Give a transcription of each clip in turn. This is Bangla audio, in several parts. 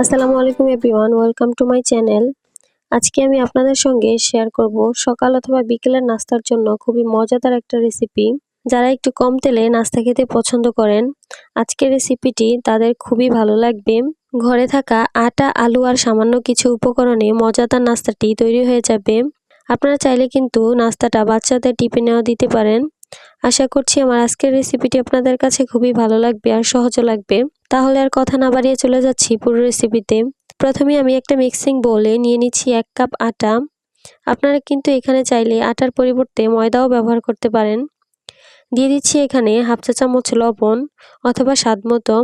আসসালামু আলাইকুম everyone, welcome to my channel. আজকে আমি আপনাদের সঙ্গে শেয়ার করব সকাল অথবা বিকেলের নাস্তার জন্য খুবই মজাদার একটা রেসিপি। যারা একটু কম তেলে নাস্তা খেতে পছন্দ করেন, আজকের রেসিপিটি তাদের খুবই ভালো লাগবে। ঘরে থাকা আটা, আলু আর সামান্য কিছু উপকরণে মজাদার নাস্তাটি তৈরি হয়ে যাবে। আপনারা চাইলে কিন্তু নাস্তাটা বাচ্চাদের টিফিনেও দিতে পারেন। আশা করছি আমার আজকের রেসিপিটি আপনাদের কাছে খুবই ভালো লাগবে আর সহজও লাগবে। তাহলে আর কথা না বাড়িয়ে চলে যাচ্ছি পুরো রেসিপিতে। প্রথমে আমি একটা মিক্সিং বোলে নিয়ে নিচ্ছি 1 কাপ আটা। আপনারা কিন্তু এখানে চাইলে আটার পরিবর্তে ময়দাও ব্যবহার করতে পারেন। দিয়ে দিচ্ছি এখানে হাফ চা চামচ লবণ অথবা স্বাদমতো।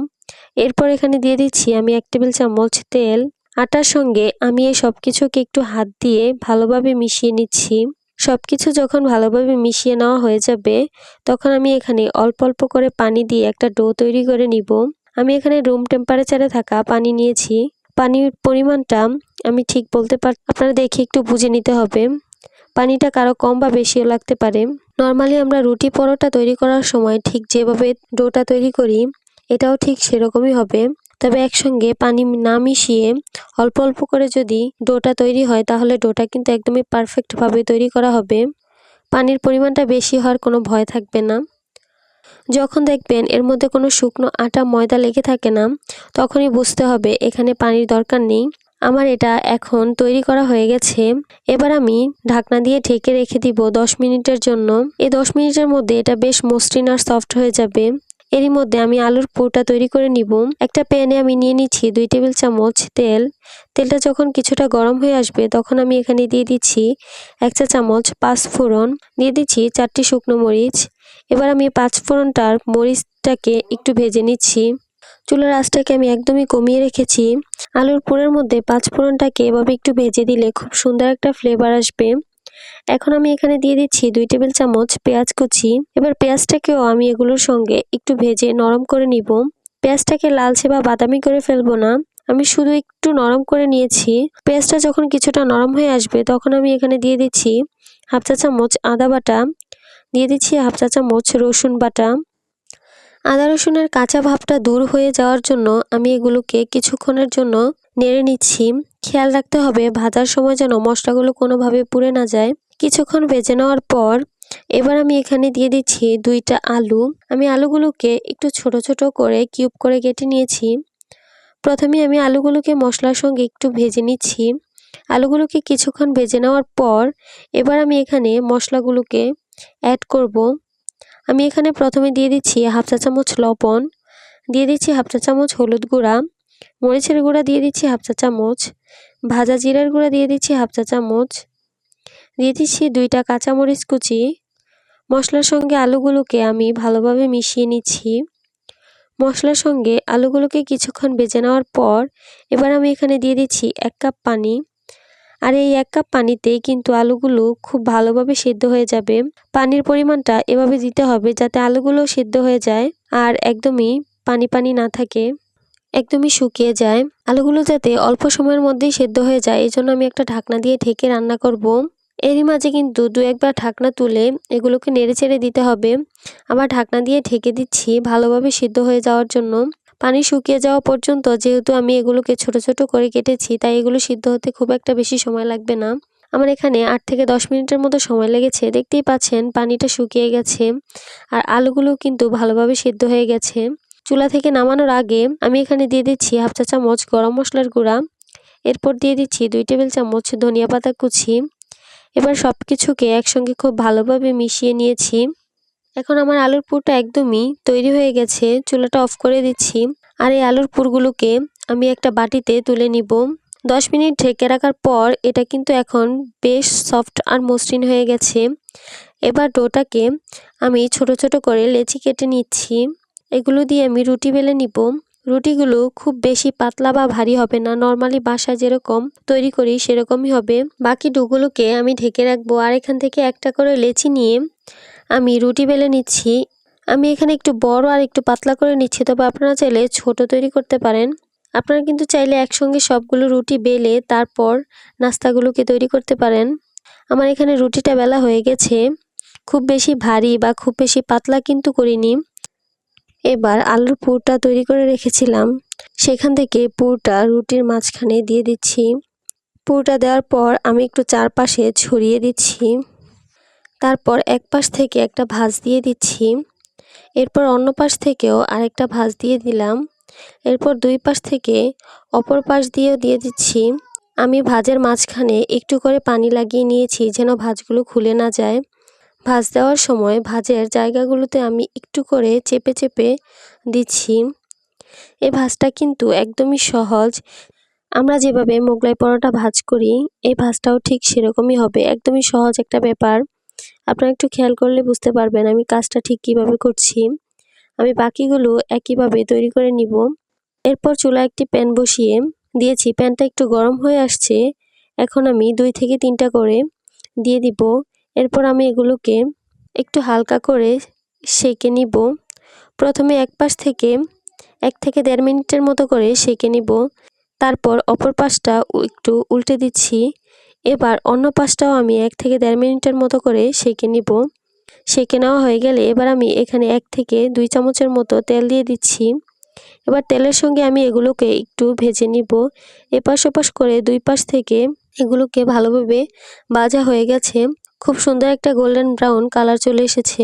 এরপর এখানে দিয়ে দিচ্ছি আমি 1 টেবিল চামচ তেল। আটার সঙ্গে আমি এই সব কিছুকে একটু হাত দিয়ে ভালোভাবে মিশিয়ে নিচ্ছি। সবকিছু যখন ভালোভাবে মিশিয়ে নেওয়া হয়ে যাবে, তখন আমি এখানে অল্প অল্প করে পানি দিয়ে একটা ডো তৈরি করে নিব। আমি এখানে রুম টেম্পারেচারে থাকা পানি নিয়েছি। পানির পরিমাণটা আমি ঠিক বলতে আপনারা দেখে একটু বুঝে নিতে হবে। পানিটা কারো কম বা বেশিও লাগতে পারে। নর্মালি আমরা রুটি পরোটা তৈরি করার সময় ঠিক যেভাবে ডোটা তৈরি করি, এটাও ঠিক সেরকমই হবে। তবে একসঙ্গে পানি না মিশিয়ে অল্প অল্প করে যদি ডোটা তৈরি হয়, তাহলে ডোটা কিন্তু একদমই পারফেক্টভাবে তৈরি করা হবে। পানির পরিমাণটা বেশি হওয়ার কোনো ভয় থাকবে না। যখন দেখবেন এর মধ্যে কোনো শুকনো আটা ময়দা লেগে থাকে না, তখনই বুঝতে হবে এখানে পানির দরকার নেই। আমার এটা এখন তৈরি করা হয়ে গেছে। এবার আমি ঢাকনা দিয়ে ঢেকে রেখে দিব 10 মিনিটের জন্য। এই 10 মিনিটের মধ্যে এটা বেশ মসৃণ আর সফট হয়ে যাবে। এরই মধ্যে আমি আলুর পুরটা তৈরি করে নিব। একটা প্যানে আমি নিয়ে নিচ্ছি 2 টেবিল চামচ তেল। তেলটা যখন কিছুটা গরম হয়ে আসবে, তখন আমি এখানে দিয়ে দিচ্ছি 1 চা চামচ পাঁচফোড়ন, দিয়ে দিচ্ছি 4টি শুকনো মরিচ। এবার আমি পাঁচফোড়নটার মরিচটাকে একটু ভেজে নিচ্ছি। চুলার আঁচটাকে আমি একদমই কমিয়ে রেখেছি। আলুর পুরের মধ্যে পাঁচফোড়নটাকে এভাবে একটু ভেজে দিলে খুব সুন্দর একটা ফ্লেভার আসবে। এখন আমি এখানে দিয়ে দিচ্ছি 2 টেবিল চামচ পেঁয়াজ কুচি। এবার পেঁয়াজটাকেও আমি এগুলোর সঙ্গে একটু ভেজে নরম করে নিব। পেঁয়াজটাকে লালচে বা বাদামি করে ফেলবো না, আমি শুধু একটু নরম করে নিয়েছি। পেঁয়াজটা যখন কিছুটা নরম হয়ে আসবে, তখন আমি এখানে দিয়ে দিচ্ছি হাফ চা চামচ আদা বাটা, দিয়ে দিচ্ছি হাফ চা চামচ রসুন বাটা। আদা রসুনের কাঁচা ভাবটা দূর হয়ে যাওয়ার জন্য আমি এগুলোকে কিছুক্ষণের জন্য নেড়ে নিচ্ছি। খেয়াল রাখতে হবে ভাজার সময় যেন মশলাগুলো কোনোভাবে পুড়ে না যায়। কিছুক্ষণ ভেজে নেওয়ার পর এবার আমি এখানে দিয়ে দিচ্ছি 2টা আলু। আমি আলুগুলোকে একটু ছোট ছোট করে কিউব করে কেটে নিয়েছি। প্রথমে আমি আলুগুলোকে মশলার সঙ্গে একটু ভেজে নিচ্ছি। আলুগুলোকে কিছুক্ষণ ভেজে নেওয়ার পর এবার আমি এখানে মশলাগুলোকে অ্যাড করব। আমি এখানে প্রথমে দিয়ে দিচ্ছি হাফ চা চামচ লবণ, দিয়ে দিচ্ছি হাফ চা চামচ হলুদ গুঁড়া, মরিচের গুঁড়া দিয়ে দিচ্ছি হাফ চা চামচ, ভাজা জিরার গুঁড়া দিয়ে দিচ্ছি হাফ চা চামচ, দিয়ে দিচ্ছি 2টা কাঁচামরিচ কুচি। মশলার সঙ্গে আলুগুলোকে আমি ভালোভাবে মিশিয়ে নিচ্ছি। মশলার সঙ্গে আলুগুলোকে কিছুক্ষণ ভেজে নেওয়ার পর এবার আমি এখানে দিয়ে দিচ্ছি 1 কাপ পানি। আর এই 1 কাপ পানিতেই কিন্তু আলুগুলো খুব ভালোভাবে সিদ্ধ হয়ে যাবে। পানির পরিমাণটা এভাবে দিতে হবে যাতে আলুগুলো সিদ্ধ হয়ে যায় আর একদমই পানি পানি না থাকে, একদমই শুকিয়ে যায়। আলুগুলো যাতে অল্প সময়ের মধ্যেই সিদ্ধ হয়ে যায়, এই জন্য আমি একটা ঢাকনা দিয়ে ঢেকে রান্না করব। এরই মাঝে কিন্তু 2-1 বার ঢাকনা তুলে এগুলোকে নেড়ে চেড়ে দিতে হবে। আবার ঢাকনা দিয়ে ঢেকে দিচ্ছি ভালোভাবে সিদ্ধ হয়ে যাওয়ার জন্য। পানি শুকিয়ে যাওয়া পর্যন্ত, যেহেতু আমি এগুলোকে ছোট ছোট করে কেটেছি, তাই এগুলো সিদ্ধ হতে খুব একটা বেশি সময় লাগবে না। আমার এখানে 8 থেকে 10 মিনিটের মতো সময় লেগেছে। দেখতেই পাচ্ছেন পানিটা শুকিয়ে গেছে আর আলুগুলো কিন্তু ভালোভাবে সিদ্ধ হয়ে গেছে। চুলা থেকে নামানোর আগে আমি এখানে দিয়ে দিচ্ছি হাফ চা চামচ গরম মশলার গুঁড়া। এরপর দিয়ে দিচ্ছি 2 টেবিল চামচ ধনিয়া পাতা কুচি। এবার সবকিছুকে একসঙ্গে খুব ভালোভাবে মিশিয়ে নিয়েছি। এখন আমার আলুর পুরটা একদমই তৈরি হয়ে গেছে। চুলাটা অফ করে দিচ্ছি। আর এই আলুর পুরগুলোকে আমি একটা বাটিতে তুলে নিব। 10 মিনিট ঢেকে রাখার পর এটা কিন্তু এখন বেশ সফট আর মসৃণ হয়ে গেছে। এবার ডোটাকে আমি ছোট ছোট করে লেচি কেটে নিচ্ছি। এগুলো দিয়ে আমি রুটি বেলে নিব। রুটিগুলো খুব বেশি পাতলা বা ভারী হবে না, নর্মালি বাসায় যেরকম তৈরি করি সেরকমই হবে। বাকি ডোগুলোকে আমি ঢেকে রাখবো আর এখান থেকে একটা করে লেচি নিয়ে আমি রুটি বেলে নিচ্ছি। আমি এখানে একটু বড় আর একটু পাতলা করে নিচ্ছি, তবে আপনারা চাইলে ছোট তৈরি করতে পারেন। আপনারা কিন্তু চাইলে একসঙ্গে সবগুলো রুটি বেলে তারপর নাস্তাগুলোকে তৈরি করতে পারেন। আমার এখানে রুটিটা বেলা হয়ে গেছে। খুব বেশি ভারী বা খুব বেশি পাতলা কিন্তু করিনি। এবার আলুর পুরটা তৈরি করে রেখেছিলাম সেখান থেকে পুরটা রুটির মাঝখানে দিয়ে দিচ্ছি। পুরটা দেওয়ার পর আমি একটু চারপাশে ছড়িয়ে দিচ্ছি। তারপর এক পাশ থেকে একটা ভাঁজ দিয়ে দিচ্ছি। এরপর অন্য পাশ থেকেও আরেকটা ভাঁজ দিয়ে দিলাম। এরপর দুই পাশ থেকে অপর পাশ দিয়েও দিয়ে দিচ্ছি। আমি ভাঁজের মাঝখানে একটু করে পানি লাগিয়ে নিয়েছি যেন ভাঁজগুলো খুলে না যায়। ভাঁজ দেওয়ার সময় ভাঁজের জায়গাগুলোতে আমি একটু করে চেপে চেপে দিচ্ছি। এই ভাঁজটা কিন্তু একদমই সহজ। আমরা যেভাবে মোগলাই পরোটা ভাঁজ করি এই ভাঁজটাও ঠিক সেরকমই হবে। একদমই সহজ একটা ব্যাপার। আপনারা একটু খেয়াল করলে বুঝতে পারবেন আমি কাজটা ঠিক কিভাবে করছি। আমি বাকিগুলো একইভাবে তৈরি করে নিব। এরপর চুলায় একটি প্যান বসিয়ে দিয়েছি। প্যানটা একটু গরম হয়ে আসছে। এখন আমি 2 থেকে 3টা করে দিয়ে দিব। এরপর আমি এগুলোকে একটু হালকা করে সেঁকে নিব। প্রথমে এক পাশ থেকে 1 থেকে 1.5 মিনিটের মতো করে সেঁকে নিব। তারপর অপর পাশটা একটু উল্টে দিচ্ছি। এবার অন্য পাশটাও আমি 1 থেকে 1.5 মিনিটের মতো করে সেঁকে নিব। সেঁকে নেওয়া হয়ে গেলে এবার আমি এখানে 1 থেকে 2 চামচের মতো তেল দিয়ে দিচ্ছি। এবার তেলের সঙ্গে আমি এগুলোকে একটু ভেজে নিব। এপাশ ওপাশ করে দুই পাশ থেকে এগুলোকে ভালোভাবে ভাজা হয়ে গেছে। খুব সুন্দর একটা গোল্ডেন ব্রাউন কালার চলে এসেছে।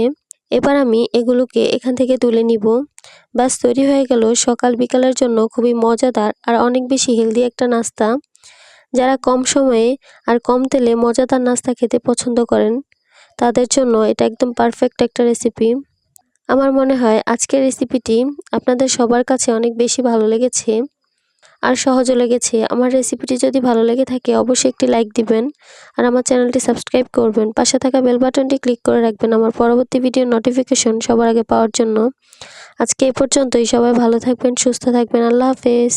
এবার আমি এগুলোকে এখান থেকে তুলে নিব। ব্যাস তৈরি হয়ে গেল সকাল বিকালের জন্য খুবই মজাদার আর অনেক বেশি হেলদি একটা নাস্তা। যারা কম সময়ে আর কম তেলে মজাদার নাস্তা খেতে পছন্দ করেন তাদের জন্য এটা একদম পারফেক্ট একটা রেসিপি। আমার মনে হয় আজকের রেসিপিটি আপনাদের সবার কাছে অনেক বেশি ভালো লেগেছে আর সহজও লেগেছে। আমার রেসিপিটি যদি ভালো লেগে থাকে অবশ্যই একটি লাইক দিবেন আর আমার চ্যানেলটি সাবস্ক্রাইব করবেন। পাশে থাকা বেল বাটনটি ক্লিক করে রাখবেন আমার পরবর্তী ভিডিওর নোটিফিকেশন সবার আগে পাওয়ার জন্য। আজকে এই পর্যন্তই। সবাই ভালো থাকবেন, সুস্থ থাকবেন। আল্লাহ হাফেজ।